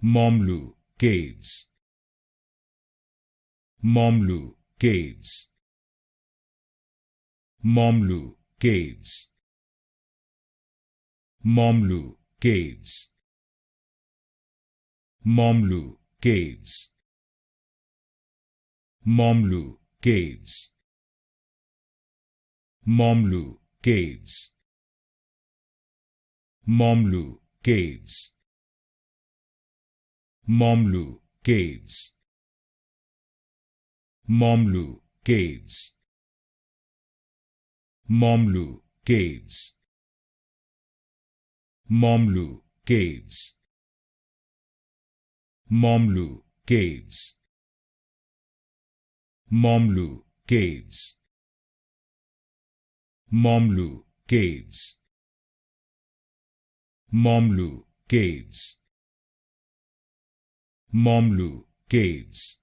Mawmluh Caves. Mawmluh Caves. Mawmluh Caves. Mawmluh Caves. Mawmluh Caves. Mawmluh Caves. Mawmluh Caves. Mawmluh Caves. Mawmluh Caves. Mawmluh Caves. Mawmluh Caves. Mawmluh Caves. Mawmluh Caves. Mawmluh Caves. Mawmluh Caves. Mawmluh Caves. Mawmluh Caves.